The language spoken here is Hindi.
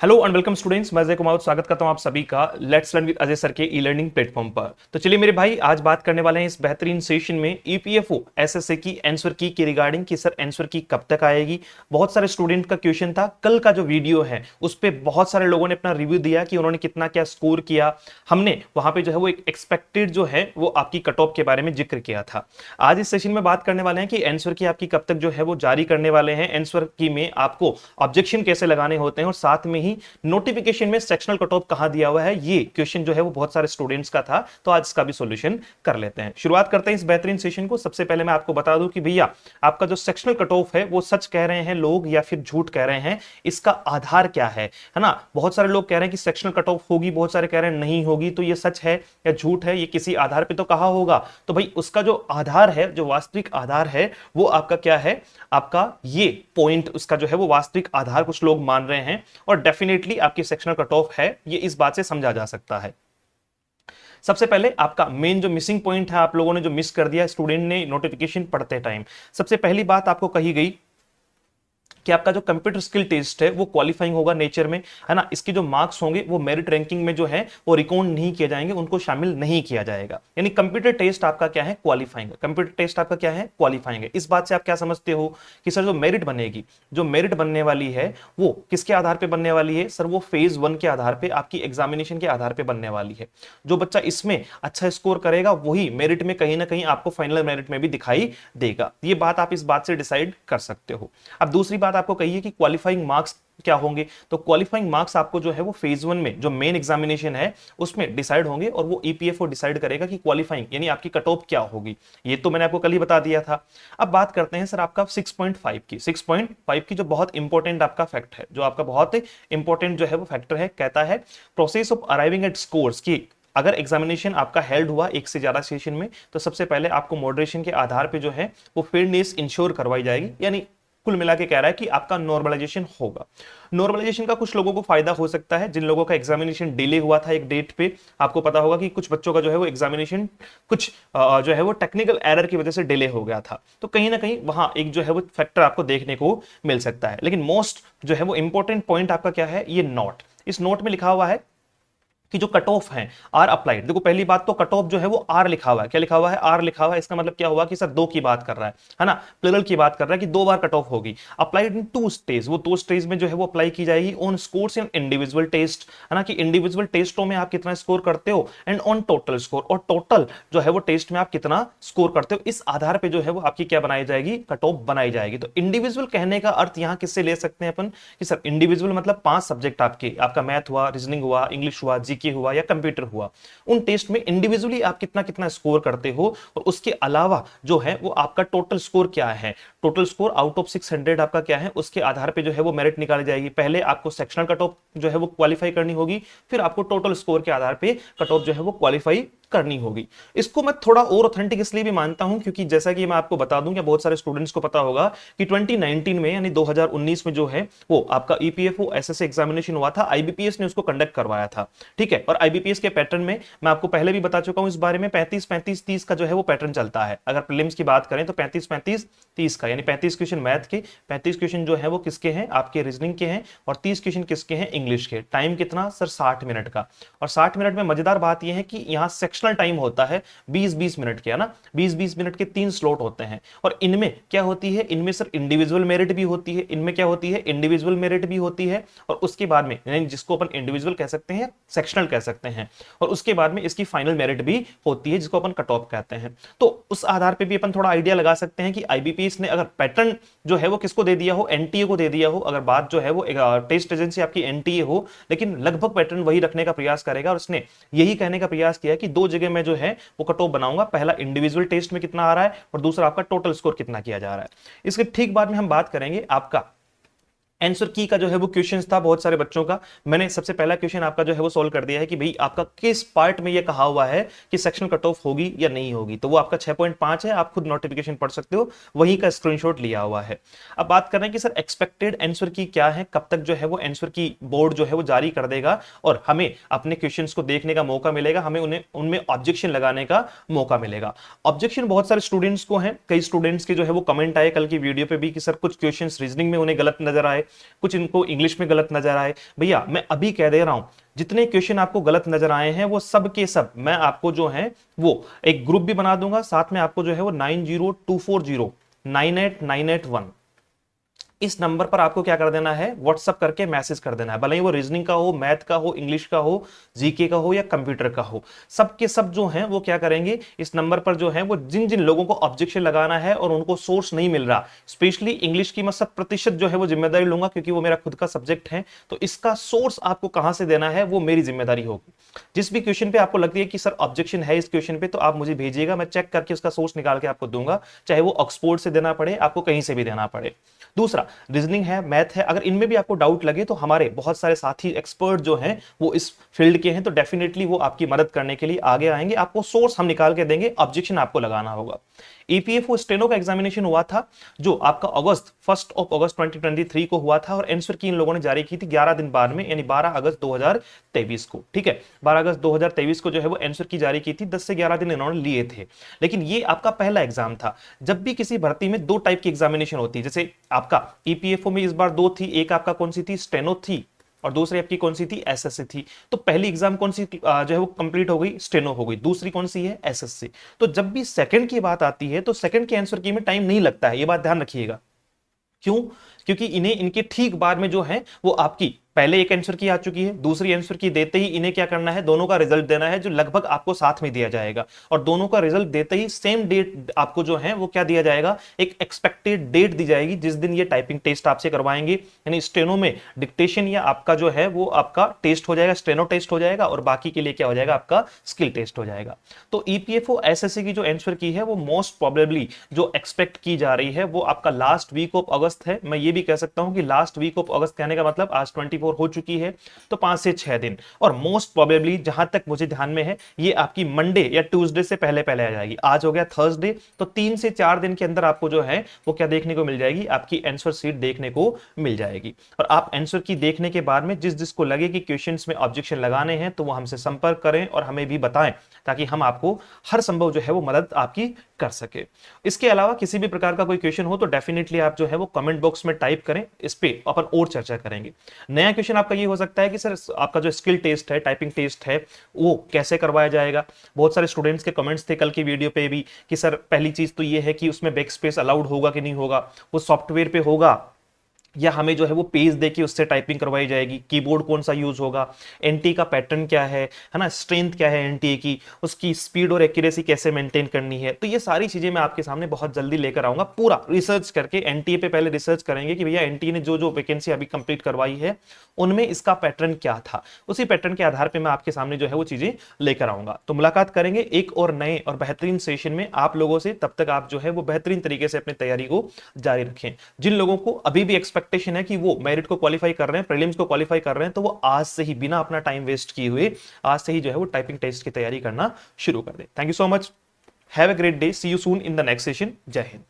हेलो एंड वेलकम स्टूडेंट्स, मैं अजय कुमार स्वागत करता हूं आप सभी का let's learn with Ajay sir के ई लर्निंग प्लेटफॉर्म पर। तो चलिए मेरे भाई, आज बात करने वाले हैं इस बेहतरीन सेशन में ईपीएफओ एसएसए की आंसर की के रिगार्डिंग कि सर आंसर की कब तक आएगी। बहुत सारे स्टूडेंट का क्वेश्चन था, कल का जो वीडियो है उस पर बहुत सारे लोगों ने अपना रिव्यू दिया कि उन्होंने कितना क्या स्कोर किया। हमने वहां पर जो है वो एक एक्सपेक्टेड जो है वो आपकी कट ऑफ के बारे में जिक्र किया था। आज इस सेशन में बात करने वाले हैं कि आंसर की आपकी कब तक जो है वो जारी करने वाले हैं, आंसर की में आपको ऑब्जेक्शन कैसे लगाने होते हैं और साथ में ही नोटिफिकेशन में सेक्शनल कट ऑफ कहां दिया हुआ है। ये क्वेश्चन जो है वो बहुत सारे स्टूडेंट्स का था, तो आज इसका भी सॉल्यूशन कर लेते हैं। शुरुआत करते हैं इस बेहतरीन सेशन को। सबसे पहले मैं आपको बता दूं कि भैया आपका जो सेक्शनल कट ऑफ है वो सच कह रहे हैं लोग या फिर झूठ कह रहे हैं, इसका आधार क्या है ना। बहुत सारे लोग कह रहे हैं कि सेक्शनल कट ऑफ होगी, बहुत सारे कह रहे हैं नहीं होगी। तो ये सच है या झूठ है, ये किसी आधार पे तो कहा होगा। तो भाई उसका जो आधार है, जो वास्तविक आधार है वो आपका क्या है, आपका ये पॉइंट उसका जो है वो वास्तविक आधार कुछ लोग मान रहे हैं और डेफिनेटली आपकी सेक्शनल कट ऑफ है, ये इस बात से समझा जा सकता है। सबसे पहले आपका मेन जो मिसिंग पॉइंट है, आप लोगों ने जो मिस कर दिया स्टूडेंट ने नोटिफिकेशन पढ़ते टाइम, सबसे पहली बात आपको कही गई कि आपका जो कंप्यूटर स्किल टेस्ट है वो क्वालिफाइंग होगा नेचर में, है ना। इसके जो मार्क्स होंगे वो मेरिट रैंकिंग में जो है वो रिकॉर्ड नहीं किए जाएंगे, उनको शामिल नहीं किया जाएगा। यानी कंप्यूटर टेस्ट आपका क्या है, क्वालिफाइंग। कंप्यूटर टेस्ट आपका क्या है, क्वालिफाइंग है। इस बात से आप क्या समझते हो कि सर जो मेरिट बनेगी, जो मेरिट बनने वाली है वो किसके आधार पर बनने वाली है। सर वो फेज 1 के आधार पर, आपकी एग्जामिनेशन के आधार पर बनने वाली है। जो बच्चा इसमें अच्छा स्कोर करेगा वही मेरिट में कहीं ना कहीं आपको फाइनल मेरिट में भी दिखाई देगा। ये बात आप इस बात से डिसाइड कर सकते हो। अब दूसरी बात आपको कहिए कि क्वालिफाइंग मार्क्स क्या होंगे। तो क्वालिफाइंग मार्क्स आपको जो है वो फेज 1 में जो मेन एग्जामिनेशन है उसमें डिसाइड होंगे और वो ईपीएफओ डिसाइड करेगा कि क्वालिफाइंग यानी आपकी कट ऑफ क्या होगी। ये तो मैंने आपको कल ही बता दिया था। अब बात करते हैं सर आपका 6.5 की। 6.5 की जो बहुत इंपॉर्टेंट आपका फैक्ट है, जो आपका बहुत इंपॉर्टेंट जो है वो फैक्टर है, कहता है process of arriving at scores की अगर एग्जामिनेशन आपका हेल्ड हुआ एक से ज्यादा सेशन में तो सबसे पहले आपको मॉडरेशन के आधार पे जो है वो फेयरनेस इंश्योर करवाई जाएगी। यानी कुल मिला के कह रहा है कि आपका नॉर्मलाइजेशन होगा। नॉर्मलाइजेशन का कुछ लोगों को फायदा हो सकता है, जिन लोगों का एग्जामिनेशन डिले हुआ था एक डेट पे। आपको पता होगा कि कुछ बच्चों का जो है वो एग्जामिनेशन कुछ जो है वो टेक्निकल एरर की वजह से डिले हो गया था, तो कहीं ना कहीं वहां एक जो है वो फैक्टर आपको देखने को मिल सकता है। लेकिन मोस्ट जो है वो इंपॉर्टेंट पॉइंट आपका क्या है, ये नोट। इस नोट में लिखा हुआ है कि जो कट ऑफ है आर अप्लाइड। देखो पहली बात तो कट ऑफ जो है वो आर लिखा हुआ है। क्या लिखा हुआ है, आर लिखा हुआ है। इसका मतलब क्या हुआ कि सर दो की बात कर रहा है ना, प्लुरल की बात कर रहा है कि दो बार कट ऑफ होगी। अप्लाइड इन 2 स्टेज, वो 2 स्टेज में जो है वो अप्लाई की जाएगी। On scores in individual test, है ना, कि इंडिविजुअल टेस्टों में आप कितना स्कोर करते हो, एंड ऑन टोटल स्कोर, और टोटल जो है वो टेस्ट में आप कितना स्कोर करते हो, इस आधार पर जो है वो आपकी क्या बनाई जाएगी, कट ऑफ बनाई जाएगी। तो इंडिविजुअल कहने का अर्थ यहां किससे ले सकते हैं अपन कि सर इंडिविजुअल मतलब 5 सब्जेक्ट आपके, आपका मैथ हुआ, रीजनिंग हुआ, इंग्लिश हुआ, जीके हुआ या कंप्यूटर हुआ। उन टेस्ट में इंडिविजुअली आप कितना कितना स्कोर करते हो और उसके अलावा जो है वो आपका टोटल स्कोर क्या है। टोटल स्कोर आउट ऑफ 600 आपका क्या है, उसके आधार पे जो है वो मेरिट निकाली जाएगी। पहले आपको सेक्शनल कट ऑफ जो है वो क्वालिफाई करनी होगी, फिर आपको टोटल स्कोर के आधार पे कट ऑफ जो है वो क्वालिफाई करनी होगी। इसको मैं थोड़ा और ऑथेंटिक इसलिए भी मानता हूं क्योंकि जैसा कि मैं आपको बता दूं कि बहुत सारे स्टूडेंट्स को पता होगा कि 2019 में यानी 2019 में जो है वो आपका ईपीएफओ एसएसए एग्जामिनेशन हुआ था, आईबीपीएस ने उसको कंडक्ट करवाया था, ठीक है। और आईबीपीएस के पैटर्न में मैं आपको पहले भी बता चुका हूं इस बारे में, 35-35-30 का जो है वो पैटर्न चलता है। अगर प्रीलिम्स की बात करें तो 35-35-30 का, यानी 35 क्वेश्चन मैथ के, 35 क्वेश्चन जो है वो किसके हैं, आपके रीजनिंग के हैं, और 30 क्वेश्चन किसके हैं, इंग्लिश के। टाइम कितना सर, 60 मिनट का। और 60 मिनट में मजेदार बात यह है कि यहां सेक्शनल टाइम होता है 20-20 मिनट के, है ना, 20-20 मिनट के 3 स्लॉट होते हैं। और इनमें क्या होती है, इनमें सर इंडिविजुअल मेरिट भी होती है। इनमें क्या होती है, इंडिविजुअल मेरिट भी होती है, और उसके बाद में यानी जिसको अपन इंडिविजुअल कह सकते हैं, सेक्शनल कह सकते हैं, और उसके बाद में इसकी फाइनल मेरिट भी होती है जिसको अपन कट ऑफ कहते हैं। तो उस आधार पे भी अपन थोड़ा आइडिया लगा सकते हैं कि आईबीपीएस ने अगर पैटर्न जो है वो किसको दे दिया हो, एनटीए को दे दिया हो, अगर बात जो है वो टेस्ट एजेंसी आपकी एनटीए हो, लेकिन लगभग पैटर्न वही रखने का प्रयास करेगा। और उसने यही कहने का प्रयास किया कि दो जगह में जो है वो कट ऑफ बनाऊंगा, पहला इंडिविजुअल टेस्ट में कितना आ रहा है और दूसरा आपका टोटल स्कोर कितना किया जा रहा है। इसके ठीक बाद में हम बात करेंगे आपका आंसर की का जो है वो क्वेश्चंस था बहुत सारे बच्चों का। मैंने सबसे पहला क्वेश्चन आपका जो है वो सॉल्व कर दिया है कि भाई आपका किस पार्ट में ये कहा हुआ है कि सेक्शन कट ऑफ होगी या नहीं होगी। तो वो आपका 6.5 है, आप खुद नोटिफिकेशन पढ़ सकते हो, वही का स्क्रीनशॉट लिया हुआ है। अब बात कर रहे हैं कि सर एक्सपेक्टेड आंसर की क्या है, कब तक जो है वो आंसर की बोर्ड जो है वो जारी कर देगा और हमें अपने क्वेश्चन को देखने का मौका मिलेगा, हमें उन्हें उनमें ऑब्जेक्शन लगाने का मौका मिलेगा। ऑब्जेक्शन बहुत सारे स्टूडेंट्स को है, कई स्टूडेंट्स के जो है वो कमेंट आए कल की वीडियो पे भी कि सर कुछ क्वेश्चन रीजनिंग में उन्हें गलत नजर आए, कुछ इनको इंग्लिश में गलत नजर आए, भैया मैं अभी कह दे रहा हूं जितने क्वेश्चन आपको गलत नजर आए हैं वो सब के सब मैं आपको जो है वो एक ग्रुप भी बना दूंगा, साथ में आपको जो है वो 9024098981 इस नंबर पर आपको क्या कर देना है, व्हाट्सअप करके मैसेज कर देना है, भले ही वो रीजनिंग का हो, मैथ का हो, इंग्लिश का हो, जीके का हो या कंप्यूटर का हो, सब के सब जो हैं वो क्या करेंगे, इस नंबर पर जो है वो जिन जिन लोगों को ऑब्जेक्शन लगाना है और उनको सोर्स नहीं मिल रहा, स्पेशली इंग्लिश की मैं 100% जो है वो जिम्मेदारी लूंगा क्योंकि वो मेरा खुद का सब्जेक्ट है, तो इसका सोर्स आपको कहां से देना है वो मेरी जिम्मेदारी होगी। जिस भी क्वेश्चन पे आपको लगती है कि सर ऑब्जेक्शन है इस क्वेश्चन पे, तो आप मुझे भेजिएगा, मैं चेक करके उसका सोर्स निकाल के आपको दूंगा, चाहे वो ऑक्सफोर्ड से देना पड़े, आपको कहीं से भी देना पड़े। दूसरा, रीजनिंग है, मैथ है, अगर इनमें भी आपको डाउट लगे तो हमारे बहुत सारे साथी एक्सपर्ट जो हैं वो इस फील्ड के हैं, तो डेफिनेटली वो आपकी मदद करने के लिए आगे आएंगे, आपको सोर्स हम निकाल के देंगे, ऑब्जेक्शन आपको लगाना होगा। ईपीएफओ स्टेनो का एग्जामिनेशन हुआ था जो आपका फर्स्ट ऑफ अगस्त 2023 को हुआ था, और आंसर की इन लोगों ने जारी की थी 11 दिन बाद में, यानी 12 अगस्त 2023 को। ठीक है, 12 अगस्त 2023 को जो है वो आंसर की जारी की थी, 10 से 11 दिन इन्होंने लिए थे। लेकिन ये आपका पहला एग्जाम था। जब भी किसी भर्ती में दो टाइप की एग्जामिनेशन होती है, जैसे आपका ईपीएफओ में इस बार दो थी, एक आपका कौन सी थी, स्टेनो थी, और दूसरी आपकी कौन सी थी, एसएससी थी। तो पहली एग्जाम कौन सी जो है वो कंप्लीट हो गई, स्टेनो हो गई, दूसरी कौन सी है, एसएससी। तो जब भी सेकंड की बात आती है तो सेकंड के आंसर की में टाइम नहीं लगता है, ये बात ध्यान रखिएगा। क्यों? क्योंकि इन्हें इनके ठीक बाद में जो है वो आपकी पहले एक आंसर की आ चुकी है, दूसरी आंसर की देते ही इन्हें क्या करना है, दोनों का रिजल्ट देना है जो लगभग आपको साथ में दिया जाएगा, और दोनों का रिजल्ट देते ही सेम डेट आपको जो है वो क्या दिया जाएगा, एक एक्सपेक्टेड डेट दी जाएगी जिस दिन ये टाइपिंग टेस्ट आपसे करवाएंगे। यानी स्टेनो में डिक्टेशन या आपका जो है वो आपका टेस्ट हो जाएगा, स्टेनो टेस्ट हो जाएगा, और बाकी के लिए क्या हो जाएगा, आपका स्किल टेस्ट हो जाएगा। तो ईपीएफओ एसएससी की जो आंसर की है वो मोस्ट प्रोबेबली जो एक्सपेक्ट की जा रही है वो आपका लास्ट वीक ऑफ अगस्त है। मैं ये भी कह सकता हूं कि लास्ट वीक ऑफ अगस्त कहने का मतलब आज 24 हो चुकी है, तो 5 से 6 दिन, और मोस्ट प्रोबेबली जहां तक मुझे ध्यान में है ये आपकी मंडे या ट्यूसडे से पहले पहले आ जाएगी। आज हो गया थर्सडे, तो 3 से 4 दिन के अंदर आपको जो है वो क्या देखने को मिल जाएगी, आपकी आंसर शीट देखने को मिल जाएगी। और आप आंसर की देखने के बाद में जिस जिसको लगे कि क्वेश्चंस में ऑब्जेक्शन लगाने हैं तो वो हमसे संपर्क करें और हमें भी बताएं, ताकि हम आपको हर संभव जो है वो मदद आपकी कर सके। इसके अलावा किसी भी प्रकार का कोई क्वेश्चन हो तो डेफिनेटली आप जो है वो कमेंट बॉक्स में टाइप करें, इस पे अपन और चर्चा करेंगे। नया क्वेश्चन आपका ये हो सकता है कि सर आपका जो स्किल टेस्ट है, टाइपिंग टेस्ट है, वो कैसे करवाया जाएगा। बहुत सारे स्टूडेंट्स के कमेंट्स थे कल की वीडियो पे भी कि सर पहली चीज तो ये है कि उसमें बैक स्पेस अलाउड होगा कि नहीं होगा, वो सॉफ्टवेयर पे होगा या हमें जो है वो पेज देके उससे टाइपिंग करवाई जाएगी, कीबोर्ड कौन सा यूज होगा, एनटी का पैटर्न क्या है ना, स्ट्रेंथ क्या है एनटी की, उसकी स्पीड और एक्यूरेसी कैसे मेंटेन करनी है। तो ये सारी चीजें मैं आपके सामने बहुत जल्दी लेकर आऊंगा, पूरा रिसर्च करके। एनटीए पे पहले रिसर्च करेंगे कि भैया एनटीए ने जो जो वैकेंसी अभी कंप्लीट करवाई है उनमें इसका पैटर्न क्या था, उसी पैटर्न के आधार पर मैं आपके सामने जो है वो चीजें लेकर आऊंगा। तो मुलाकात करेंगे एक और नए और बेहतरीन सेशन में आप लोगों से, तब तक आप जो है वो बेहतरीन तरीके से अपनी तैयारी को जारी रखें। जिन लोगों को अभी भी एक्सपेक्टेशन है कि वो मेरिट को क्वालिफाई कर रहे हैं, प्रीलिम्स को क्वालिफाई कर रहे हैं, तो वो आज से ही बिना अपना टाइम वेस्ट किए हुए आज से ही जो है वो टाइपिंग टेस्ट की तैयारी करना शुरू कर दे। Thank you so much, have a great day, see you soon in the next session. जय हिंद।